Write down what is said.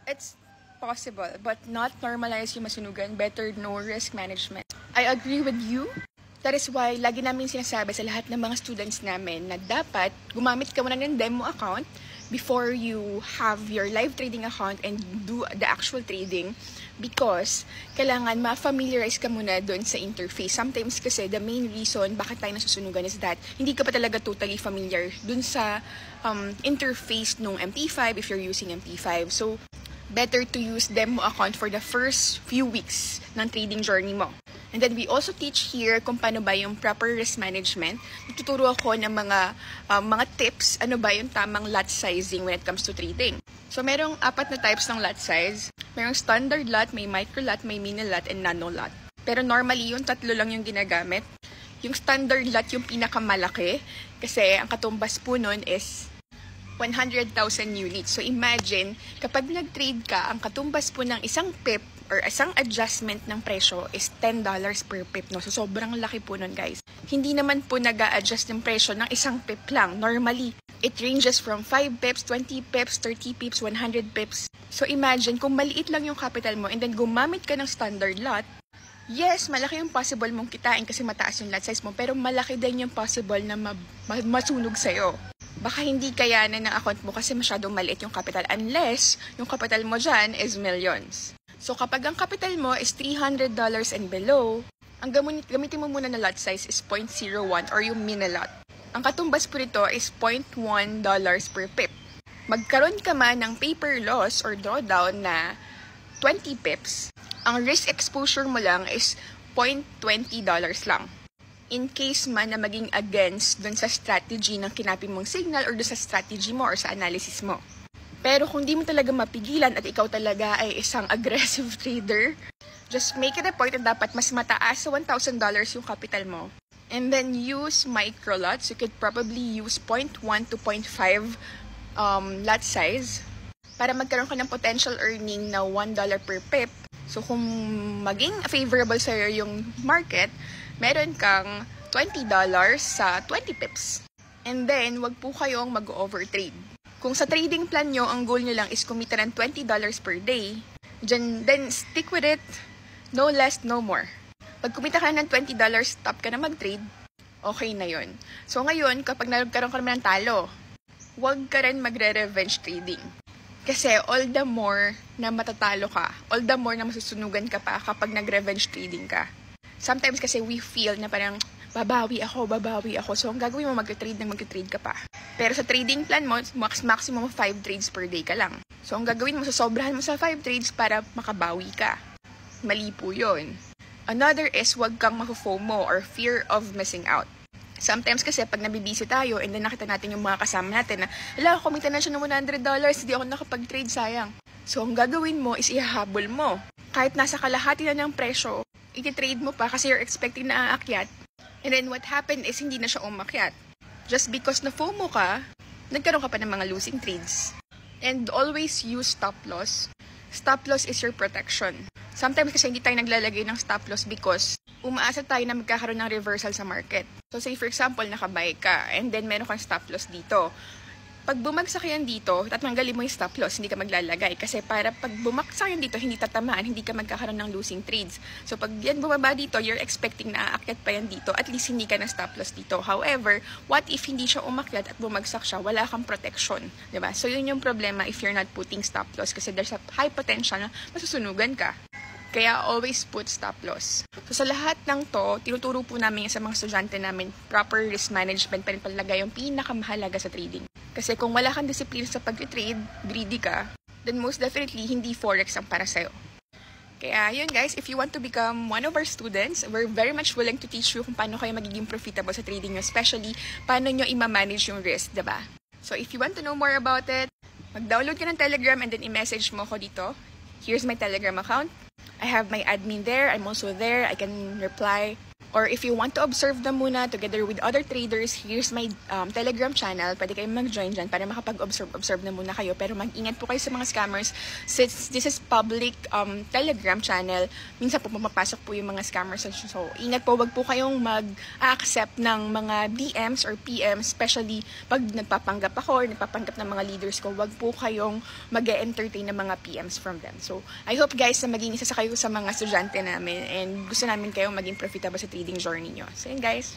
It's possible, but not normalize yung masunugan. Better no risk management. I agree with you. That is why lagi namin sinasabi sa lahat ng mga students namin na dapat gumamit ka muna ng demo account before you have your live trading account and do the actual trading, because kailangan ma-familiarize ka muna doon sa interface. Sometimes kasi the main reason bakit tayo nasusunugan is that hindi ka pa talaga totally familiar doon sa interface nung MP5 if you're using MP5. So, better to use demo account for the first few weeks ng trading journey mo. And then we also teach here kung paano ba yung proper risk management. Tuturo ako ng mga tips, ano ba yung tamang lot sizing when it comes to trading. So merong 4 na types ng lot size. Merong standard lot, may micro lot, may mini lot, and nano lot. Pero normally yung 3 lang yung ginagamit. Yung standard lot yung pinakamalaki kasi ang katumbas po nun is 100,000 units. So imagine, kapag nag-trade ka, ang katumbas po ng isang pip or isang adjustment ng presyo is $10 per pip. No? So sobrang laki po nun, guys. Hindi naman po nag-a-adjust ng presyo ng isang pip lang. Normally, it ranges from 5 pips, 20 pips, 30 pips, 100 pips. So imagine, kung maliit lang yung capital mo and then gumamit ka ng standard lot, yes, malaki yung possible mong kitain kasi mataas yung lot size mo, pero malaki din yung possible na masunog sa'yo. Baka hindi kayanan ng account mo kasi masyadong maliit yung capital unless yung capital mo dyan is millions. So kapag ang capital mo is $300 and below, ang gamitin mo muna na lot size is 0.01 or yung mini lot. Ang katumbas po nito is $0.1 per pip. Magkaroon ka man ng paper loss or drawdown na 20 pips, ang risk exposure mo lang is $0.20 lang. In case man na maging against dun sa strategy ng kinapi mong signal or dun sa strategy mo or sa analysis mo. Pero kung di mo talaga mapigilan at ikaw talaga ay isang aggressive trader, just make it a point na dapat mas mataas sa $1,000 yung capital mo. And then use micro lots. You could probably use 0.1 to 0.5 lot size para magkaroon ka ng potential earning na $1 per pip. So kung maging favorable sa'yo yung market, meron kang $20 sa 20 pips. And then, wag po kayong mag-overtrade. Kung sa trading plan nyo, ang goal nyo lang is kumita ng $20 per day, then stick with it, no less, no more. Pag kumita ka ng $20, stop ka na mag-trade, okay na yon. So ngayon, kapag nagkaroon ka naman ng talo, wag ka rin magre-revenge trading. Kasi all the more na matatalo ka, all the more na masusunugan ka pa kapag nag-revenge trading ka. Sometimes kasi we feel na parang babawi ako. So ang gagawin mo, mag-trade ka pa. Pero sa trading plan mo, maximum 5 trades per day ka lang. So ang gagawin mo, sosobrahan mo sa 5 trades para makabawi ka. Mali po yun. Another is wag kang ma-FOMO or fear of missing out. Sometimes kasi pag nabibisi tayo and then nakita natin yung mga kasama natin na kumita na siya ng $100, hindi ako nakapag-trade, sayang. So ang gagawin mo is ihahabol mo. Kahit nasa kalahati na ng presyo, iti-trade mo pa kasi you're expecting na aakyat. And then what happened is hindi na siya umakyat. Just because na FOMO ka, nagkaroon ka pa ng mga losing trades. And always use stop loss. Stop loss is your protection. Sometimes kasi hindi tayo naglalagay ng stop loss because umaasa tayo na magkakaroon ng reversal sa market. So say for example, nakabuy ka and then meron kang stop loss dito. Pag bumagsak yan dito, tatanggalin mo yung stop loss, hindi ka maglalagay. Kasi para pag bumagsak yan dito, hindi tatamaan, hindi ka magkakaroon ng losing trades. So pag yan bumaba dito, you're expecting na aakyat pa yan dito, at least hindi ka na stop loss dito. However, what if hindi siya umakyat at bumagsak siya, wala kang protection, diba? So yun yung problema if you're not putting stop loss kasi there's a high potential na masusunugan ka. Kaya always put stop loss. So sa lahat ng to, tinuturo po namin sa mga estudyante namin, proper risk management pa rin talaga yung pinakamahalaga sa trading. Kasi kung wala kang disiplina sa pag-trade, greedy ka, then most definitely hindi forex ang para sa'yo. Kaya yun guys, if you want to become one of our students, we're very much willing to teach you kung paano kayo magiging profitable sa trading nyo, especially paano nyo i-manage yung risk, diba? So if you want to know more about it, mag-download ka ng Telegram and then i-message mo ko dito. Here's my Telegram account. I have my admin there. I'm also there. I can reply Or if you want to observe them muna together with other traders, here's my Telegram channel. Pwede kayong mag-join dyan para makapag-observe na muna kayo. Pero mag-ingat po kayo sa mga scammers. Since this is public Telegram channel, minsan po pumapasok po yung mga scammers. So, ingat po, wag po kayong mag-accept ng mga DMs or PMs, especially pag nagpapanggap ako or nagpapanggap ng mga leaders ko, wag po kayong mag-entertain ng mga PMs from them. So, I hope guys na maging isa sa kayo sa mga estudyante namin and gusto namin kayong maging profitable sa trading journey nyo. So, yun guys.